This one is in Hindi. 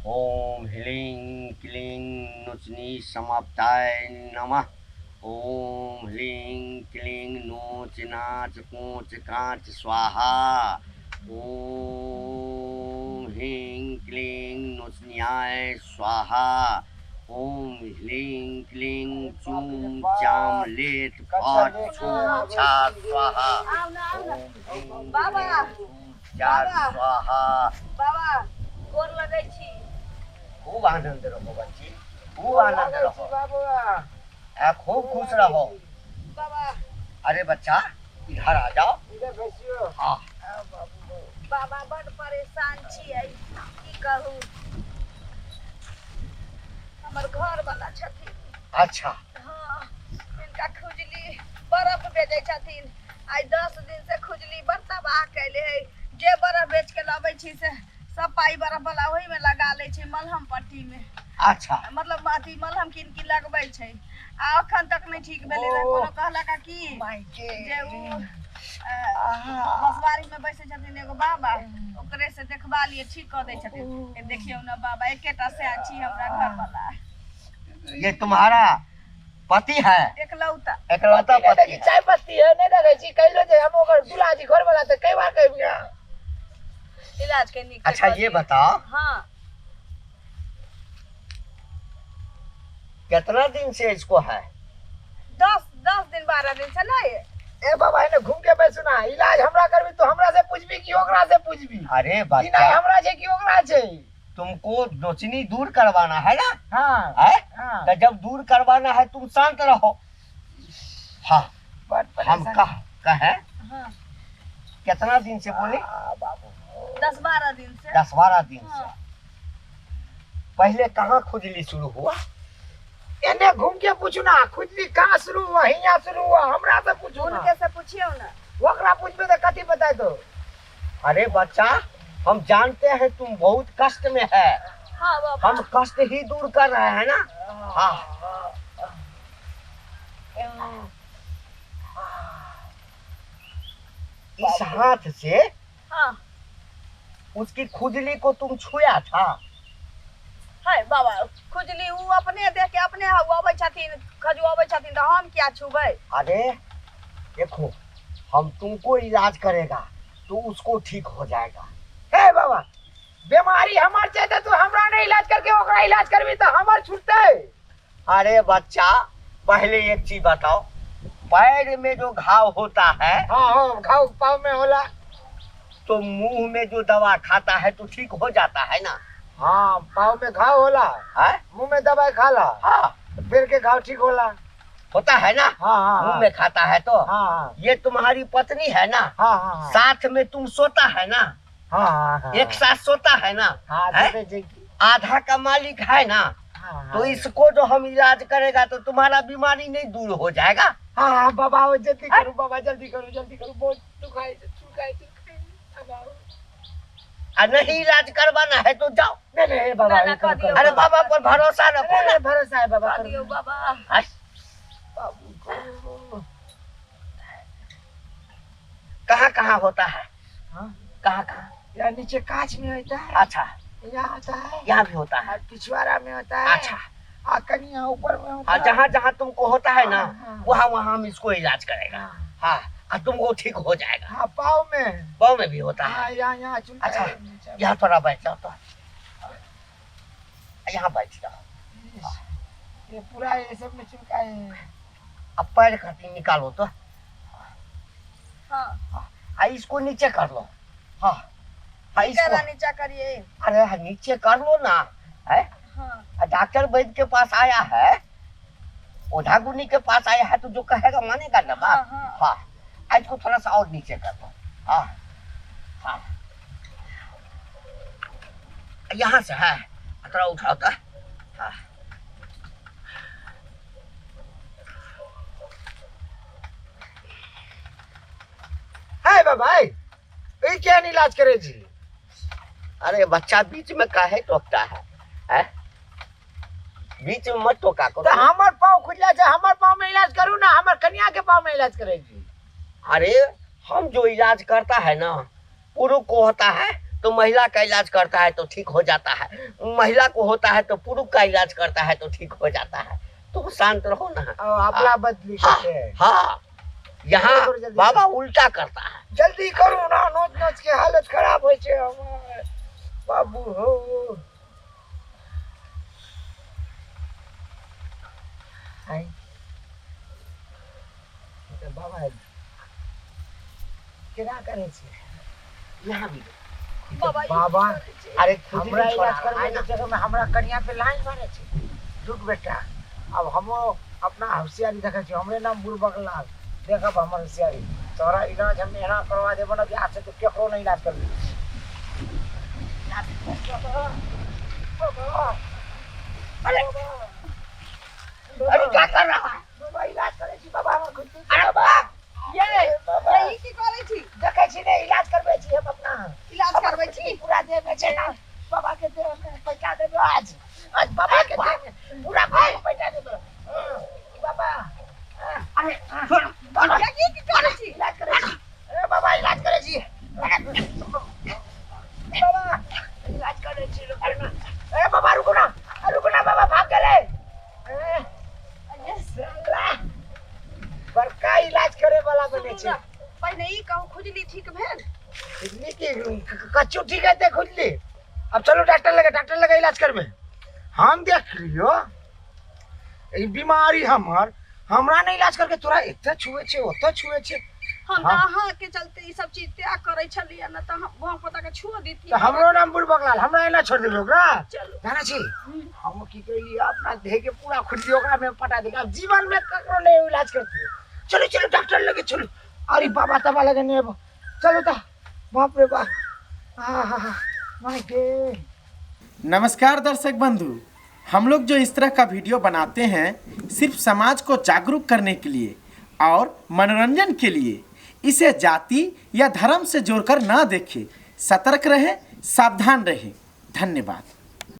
ओम ह्लीं क्लीं नुचनी समाप्ताय नमः। ओम ह्लीं क्लीं नोच नाच कोच कांच स्वाहा। ओम ह्लीं क्लीं नुचन्याय स्वाहा। ओम ह्लीं क्लीं चूम चाम लेट पाठ छूम छा स्वाहा। ओम बाबा चार स्वाहा। बाबा गोर लगै छी। खूब आनंद रहो बच्ची, खूब आनंद रहो, बाबा खूब खुश रहो। बाबा अरे बच्चा इधर आ जाओ। इधर बैसियो। हाँ बाबा बड़ परेशान छियै, की कहू। हमर घर वाला छथिन। अच्छा हाँ, इनका खुजली बर्फ बेचै छथिन। आइ 10 दिन से खुजली बड़ तबाह कैले है। जे बर्फ बेच के लाबै छी से सब पाई बर्फ वाला वही में लगा ले छी, मलहम पट्टी में। अच्छा मतलब अथी मलहम कीन की लगबै छै। आ अखन तक नहीं ठीक भेलै रहे। कोनो कहलक कि जे उ बसवारी में बैसे छथिन एगो बाबा, ओकरे से देखबा लिए ठीक कर दै छथिन। देखियौ ना बाबा, एकेटा से छी हमरा घर वाला। ये तुम्हारा पति है? एकलौता एकलौता पति है। चाय पत्ती है नहीं देखे छी कैलो जे हम ओकर दुल्हा जी घर वाला त कई बार कहबिया इलाज के निक। अच्छा ये बताओ हाँ, कितना दिन से इसको है? 10 दिन 12 दिन से ना ये। ए बाबा ने घूम के बैसु ना, इलाज हमरा करबी तो हमरा से पूछबी कि ओकरा से पूछबी? अरे कि बच्चा नहीं हमरा छै कि ओकरा छै? तुमको नोचनी दूर करवाना है ना? हां है? हां तो जब दूर करवाना है तुम शांत रहो। हाँ हम कहे हाँ, कितना दिन से बोले? बाबू 10-12 दिन से। 10-12 दिन से। हाँ। पहले कहाँ खुजली शुरू हुआ? एने घूम के पूछू ना, खुजली कहां शुरू हुआ, हिया शुरू हुआ, हमरा से पूछू ना। उनके से पूछियो ना। ओकरा पूछबे त कथि बताए दो? अरे बच्चा हम जानते हैं तुम बहुत कष्ट में है, हाँ बाबा। हम कष्ट ही दूर कर रहे हैं ना। हाँ इस हाथ से हाँ उसकी खुजली को तुम छुआ था? है बाबा, खुजली उ अपने देख के अपने आबै छथिन, खजुआबै छथिन त हम क्या छुबै? अरे देखो हम तुमको इलाज करेगा तो उसको ठीक हो जाएगा। हे बाबा, बीमारी हमार छै त तू हमरा नहीं इलाज करके ओकरा इलाज करबी त हमर छूटतै? अरे बच्चा पहले एक चीज बताओ, पैर में जो घाव होता है हां हां घाव पाव में होला। तो मुंह में जो दवा खाता है तो ठीक हो जाता है ना? हाँ पाव में घाव होला है? मुंह में दवाई खाला हाँ फिर के घाव ठीक होला। होता है ना? हाँ हाँ मुंह में खाता है तो। हाँ ये तुम्हारी पत्नी है ना? हाँ हाँ साथ में तुम सोता है ना? हाँ हाँ एक साथ सोता है ना? हाँ है? जैसे जी आधा का मालिक है ना? हाँ तो इसको जो हम इलाज करेगा तो तुम्हारा बीमारी नहीं दूर हो जाएगा? हाँ हाँ बाबा वो जल्दी करो बाबा जल्दी करो बहुत दुखाई और नहीं इलाज करवाना है तो जाओ। नहीं नहीं बाबा ना, ये करो, दियो। करो। अरे बाबा पर भरोसा रखो नहीं, ना। नहीं, भरोसा है बाबा कर करो। दियो बाबा। हस, बाबू को। कहाँ कहाँ होता है? हाँ कहाँ कहाँ? यहाँ नीचे कांच में होता है, अच्छा यहाँ होता है, यहाँ भी होता है। और पिछवाड़ा में होता है, अच्छा और कहीं यहाँ ऊपर में होता और है। जहाँ जहाँ तुमको होता है ना हाँ। वहाँ वहाँ हम इसको इलाज करेगा। हाँ हाँ और तुमको ठीक हो जाएगा। हाँ पाँव में। पाँव में भी होता है। हाँ यहाँ चुनता अच्छा है नीचे। यहाँ थोड़ा बैठ जाओ तो, यहाँ बैठ जाओ। ये पूरा ये सब में चुनका है। अब पैर करती निकालो तो। हाँ, इसको नीचे कर लो। हाँ हाँ करा इसको नीचा करिए। अरे हाँ, नीचे कर लो ना। है हाँ डॉक्टर वैद्य के पास आया है, ओझा गुनी के पास आया है तो जो कहेगा मानेगा ना बात। हाँ, हाँ इसको थोड़ा सा और नीचे कर दो। हाँ हाँ यहाँ से है थोड़ा उठाओ तो। हाँ है बाबा ये क्या इलाज करे जी? अरे बच्चा बीच में काहे टोकता है? हैं? बीच में मत टोका करो। तो हमर पाँव खुजला छै, हमर पाँव में इलाज करू ना, हमर कन्या के पाँव में इलाज करे जी। अरे हम जो इलाज करता है ना पुरुष को होता है तो महिला का इलाज करता है तो ठीक हो जाता है, महिला को होता है तो पुरुष का इलाज करता है तो ठीक हो जाता है। तुम शांत रहो ना। अपना बदली करते हैं। हाँ, यहाँ बाबा उल्टा करता है। जल्दी करो ना, नोच नोच के हालत खराब हो छे हमर बाबू हो। आई तो बाबा केना करे छे यहाँ भी बाबा बाबा अरे हमरा इलाज करबे के जगह में हमरा कन्या पे लाइन मारे छे। रुक बेटा, अब हम अपना होशियारी देखे छे। हमरे नाम बुलबक लाल, देखब हमर होशियारी। तोरा इलाज हम एना करवा देबो ना कि आज से तो केकरो नहीं इलाज करबी। अरे अरे क्या कर रहा है? बाबा इलाज करे छी बाबा, हम खुद अरे बाबा यही की करे छी? देखे छी ने इलाज करबे छी हम अपना। इलाज करबै छी? पूरा देह में छे ना बाबा के देह में पैसा देबो। आज आज बाबा के देह में पूरा पैसा देबो बाबा। अरे छोड़ यही की करे छी? इलाज करे छी। अरे बाबा इलाज करे छी बाबा, इलाज करे छी। अरे बाबा रुको ना बाबा, भाग गेले। बड़का इलाज करे वाला बने छे। पहले ई कहू खुजली ठीक भेल? खुजली की कच्चू ठीक है ते खुजली। अब चलो डॉक्टर लगे इलाज करबे। हम देख लियो ई बीमारी हमरा नहीं इलाज करके तोरा एते छुए छे ओते छुए छे। हम त अहाँ के चलते ई सब चीज त्याग करे छलिए न, त हम वहां पता के छुआ देती। तो हमरो नाम बुलबक लाल, हमरा एना छोड़ देबे ओकरा। चलो जाना छी हम की कइली अपना देह के पूरा खुजली ओकरा में पटा दे। अब जीवन में ककरो नहीं इलाज करते। चलो चलो डॉक्टर लगे चलो। अरे बाबा तबा लगे ने चलो ता। बाप रे बाप, माय गॉड। नमस्कार दर्शक बंधु, हम लोग जो इस तरह का वीडियो बनाते हैं सिर्फ समाज को जागरूक करने के लिए और मनोरंजन के लिए। इसे जाति या धर्म से जोड़कर ना देखें। सतर्क रहें, सावधान रहें। धन्यवाद।